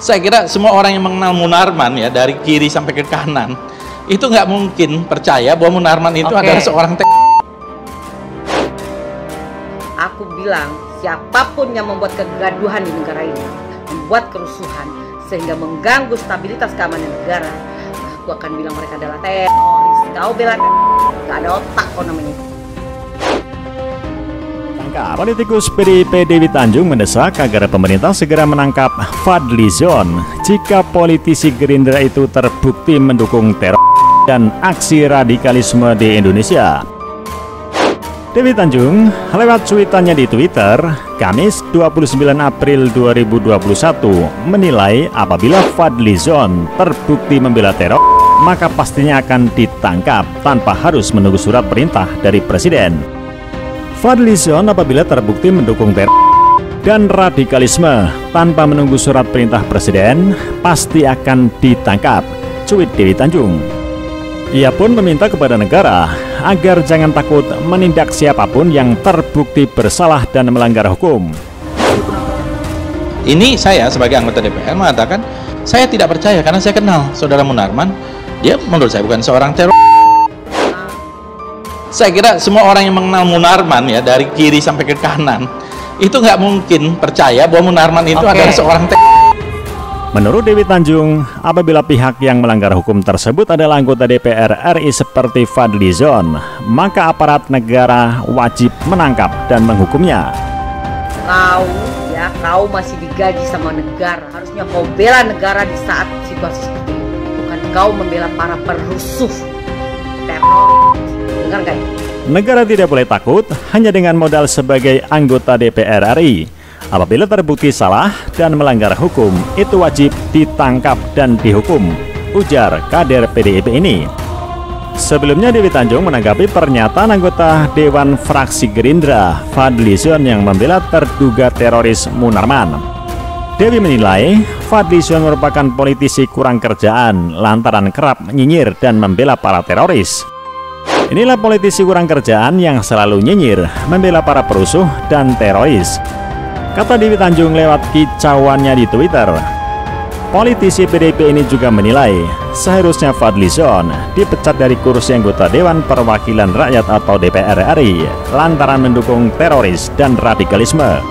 Saya kira semua orang yang mengenal Munarman ya dari kiri sampai ke kanan itu nggak mungkin percaya bahwa Munarman itu adalah seorang Aku bilang siapapun yang membuat kegaduhan di negara ini, membuat kerusuhan sehingga mengganggu stabilitas keamanan negara, aku akan bilang mereka adalah teroris. Kau bela nggak ada otak kau namanya. Politikus PDIP Dewi Tanjung mendesak agar pemerintah segera menangkap Fadlizon jika politisi Gerindra itu terbukti mendukung teror dan aksi radikalisme di Indonesia. Dewi Tanjung lewat cuitannya di Twitter, Kamis 29 April 2021 menilai apabila Fadlizon terbukti membela teror, maka pastinya akan ditangkap tanpa harus menunggu surat perintah dari Presiden. Fadlizon apabila terbukti mendukung teror dan radikalisme tanpa menunggu surat perintah Presiden, pasti akan ditangkap, cuit Dewi Tanjung. Ia pun meminta kepada negara agar jangan takut menindak siapapun yang terbukti bersalah dan melanggar hukum. Ini saya sebagai anggota DPR mengatakan, saya tidak percaya karena saya kenal saudara Munarman, dia menurut saya bukan seorang teror. Saya kira semua orang yang mengenal Munarman ya dari kiri sampai ke kanan itu nggak mungkin percaya bahwa Munarman itu adalah seorang Menurut Dewi Tanjung, apabila pihak yang melanggar hukum tersebut adalah anggota DPR RI seperti Fadlizon, maka aparat negara wajib menangkap dan menghukumnya. Kau masih digaji sama negara. Harusnya kau bela negara di saat situasi seperti ini, bukan kau membela para perusuh teror. Dengar gak? Negara tidak boleh takut hanya dengan modal sebagai anggota DPR RI. Apabila terbukti salah dan melanggar hukum, itu wajib ditangkap dan dihukum, ujar kader PDIP ini. Sebelumnya Dewi Tanjung menanggapi pernyataan anggota Dewan Fraksi Gerindra Fadlizon yang membela terduga teroris Munarman. Dewi menilai Fadlizon merupakan politisi kurang kerjaan lantaran kerap nyinyir dan membela para teroris. Inilah politisi kurang kerjaan yang selalu nyinyir, membela para perusuh dan teroris, kata Dewi Tanjung lewat kicauannya di Twitter. Politisi PDIP ini juga menilai seharusnya Fadlizon dipecat dari kursi anggota Dewan Perwakilan Rakyat atau DPR RI lantaran mendukung teroris dan radikalisme.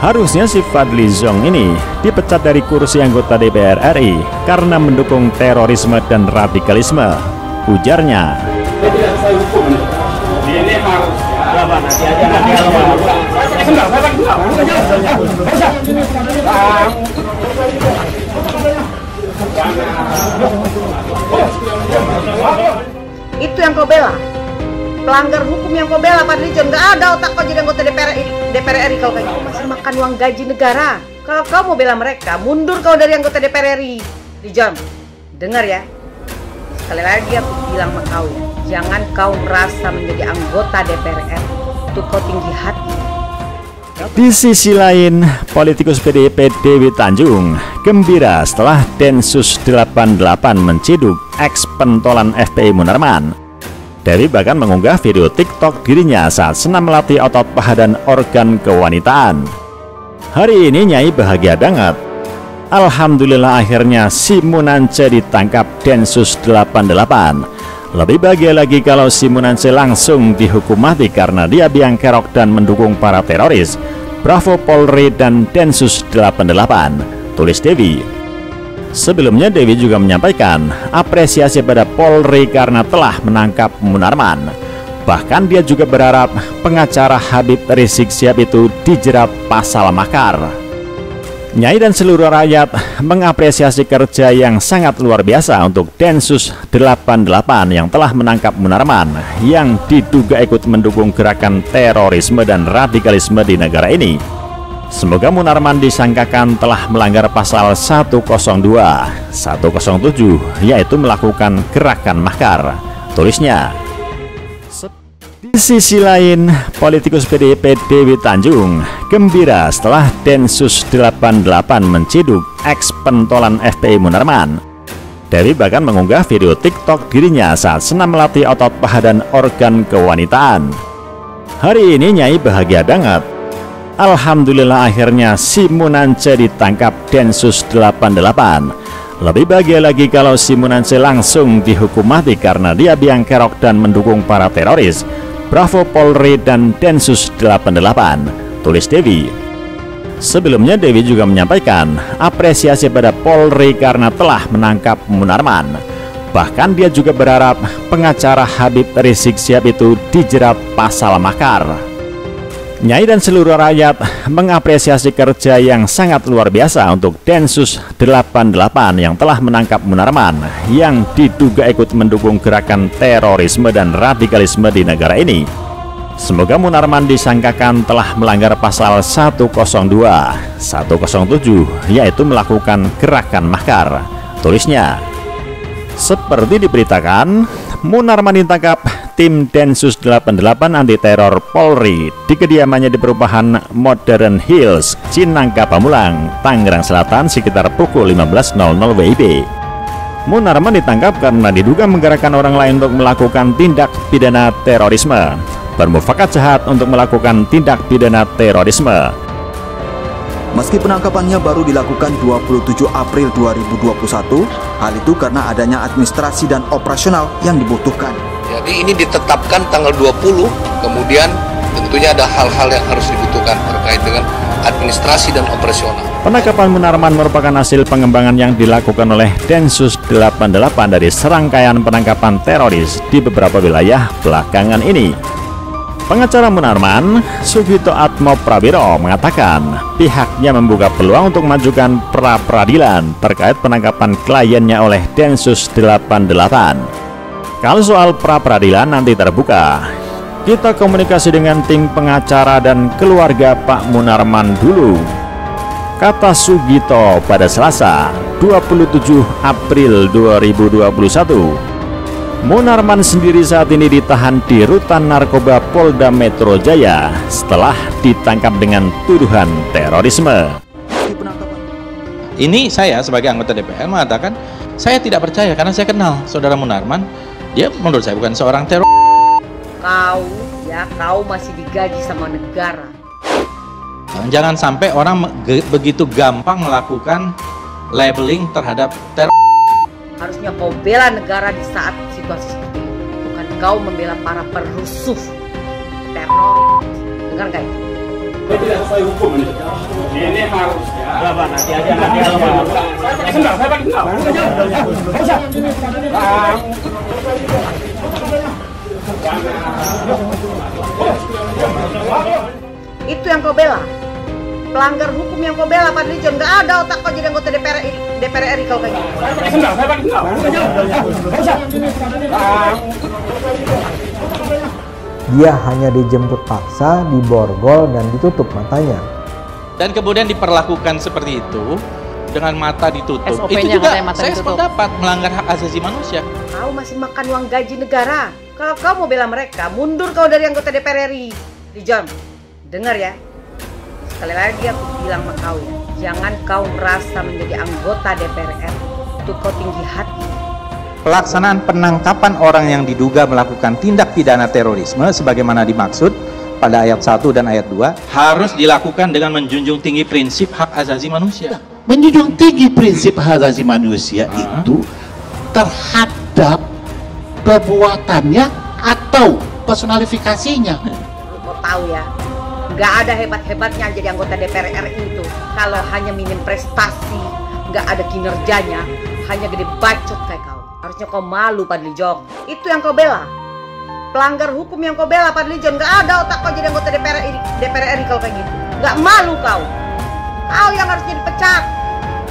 Harusnya si Fadlizon ini dipecat dari kursi anggota DPR RI karena mendukung terorisme dan radikalisme, ujarnya. Ini harus Itu yang kau bela, pelanggar hukum yang kau bela. Fadlizon, nggak ada otak kau jadi anggota DPR RI. Kau kayak gitu masih makan uang gaji negara. Kalau kau mau bela mereka, mundur kau dari anggota DPR RI. Fadlizon, dengar ya, sekali lagi aku bilang sama kau ya, jangan kau merasa menjadi anggota DPR RI itu kau tinggi hati. Di sisi lain, politikus PDIP Dewi Tanjung gembira setelah Densus 88 menciduk ex-pentolan FPI Munarman. Dewi bahkan mengunggah video TikTok dirinya saat senam melatih otot paha dan organ kewanitaan. Hari ini Nyai bahagia banget. Alhamdulillah akhirnya si Munance ditangkap Densus 88. Lebih bahagia lagi kalau si Munance langsung dihukum mati karena dia biang kerok dan mendukung para teroris. Bravo Polri dan Densus 88, tulis Dewi. Sebelumnya Dewi juga menyampaikan apresiasi pada Polri karena telah menangkap Munarman. Bahkan dia juga berharap pengacara Habib Rizik Syihab itu dijerat pasal makar. Nyai dan seluruh rakyat mengapresiasi kerja yang sangat luar biasa untuk Densus 88 yang telah menangkap Munarman yang diduga ikut mendukung gerakan terorisme dan radikalisme di negara ini. Semoga Munarman disangkakan telah melanggar pasal 102, 107 yaitu melakukan gerakan makar, tulisnya. Di sisi lain, politikus PDIP Dewi Tanjung gembira setelah Densus 88 menciduk ex-pentolan FPI Munarman. Dewi bahkan mengunggah video TikTok dirinya saat senam melatih otot paha dan organ kewanitaan. Hari ini Nyai bahagia banget. Alhamdulillah akhirnya si Munance ditangkap Densus 88. Lebih bahagia lagi kalau si Munance langsung dihukum mati karena dia biang kerok dan mendukung para teroris. Bravo Polri dan Densus 88, tulis Dewi. Sebelumnya Dewi juga menyampaikan apresiasi pada Polri karena telah menangkap Munarman. Bahkan dia juga berharap pengacara Habib Rizik Syihab itu dijerat pasal makar. Nyai dan seluruh rakyat mengapresiasi kerja yang sangat luar biasa untuk Densus 88 yang telah menangkap Munarman yang diduga ikut mendukung gerakan terorisme dan radikalisme di negara ini. Semoga Munarman disangkakan telah melanggar pasal 102, 107 yaitu melakukan gerakan makar, tulisnya. Seperti diberitakan, Munarman ditangkap tim Densus 88 anti teror Polri di kediamannya di perumahan Modern Hills, Cinangka Pamulang, Tangerang Selatan sekitar pukul 15.00 WIB. Munarman ditangkap karena diduga menggerakkan orang lain untuk melakukan tindak pidana terorisme, bermufakat jahat untuk melakukan tindak pidana terorisme. Meski penangkapannya baru dilakukan 27 April 2021, hal itu karena adanya administrasi dan operasional yang dibutuhkan. Jadi ini ditetapkan tanggal 20, kemudian tentunya ada hal-hal yang harus dibutuhkan terkait dengan administrasi dan operasional. Penangkapan Munarman merupakan hasil pengembangan yang dilakukan oleh Densus 88 dari serangkaian penangkapan teroris di beberapa wilayah belakangan ini. Pengacara Munarman, Sugito Atmo Prawiro, mengatakan pihaknya membuka peluang untuk mengajukan pra-peradilan terkait penangkapan kliennya oleh Densus 88. Kalau soal pra-peradilan nanti terbuka, kita komunikasi dengan tim pengacara dan keluarga Pak Munarman dulu, kata Sugito pada Selasa 27 April 2021. Munarman sendiri saat ini ditahan di Rutan Narkoba Polda Metro Jaya setelah ditangkap dengan tuduhan terorisme. Ini saya sebagai anggota DPR mengatakan saya tidak percaya karena saya kenal saudara Munarman. Dia menurut saya bukan seorang teroris. Kau masih digaji sama negara. Jangan sampai orang begitu gampang melakukan labeling terhadap teror. Harusnya kau bela negara di saat situasi seperti ini, bukan kau membela para perusuh teror. Dengar nggak itu? Tidak sesuai hukum ini. Ini harusnya. Nanti aja Itu yang kau bela. Pelanggar hukum yang kau bela, Pak Lijon. Nggak ada otak kau jadi anggota DPR RI kau kayak gitu. Dia hanya dijemput paksa, diborgol, dan ditutup matanya. Dan kemudian diperlakukan seperti itu dengan mata ditutup. SOP-nya itu juga mata saya ditutup. sependapat melanggar hak asasi manusia. Kau masih makan uang gaji negara. Kalau kau mau bela mereka, mundur kau dari anggota DPR RI. Lijon, dengar ya. Sekali lagi aku bilang sama kau ya, jangan kau merasa menjadi anggota DPR RI itu kau tinggi hati. Pelaksanaan penangkapan orang yang diduga melakukan tindak pidana terorisme sebagaimana dimaksud pada ayat 1 dan ayat 2 harus dilakukan dengan menjunjung tinggi prinsip hak asasi manusia. Menjunjung tinggi prinsip hak asasi manusia itu terhadap perbuatannya atau personalifikasinya. Kau tahu ya, nggak ada hebat-hebatnya jadi anggota DPR RI itu kalau hanya minim prestasi, nggak ada kinerjanya, hanya gede bacot kayak kau. Harusnya kau malu, Padlijon. Itu yang kau bela. Pelanggar hukum yang kau bela, Padlijon. Nggak ada otak kau jadi anggota DPR RI kau kayak gitu. Nggak malu kau. Kau yang harusnya dipecat.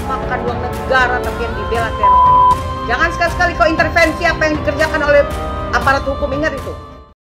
Makan uang negara tapi yang dibela teror. Jangan sekali-sekali kau intervensi apa yang dikerjakan oleh aparat hukum, ingat itu.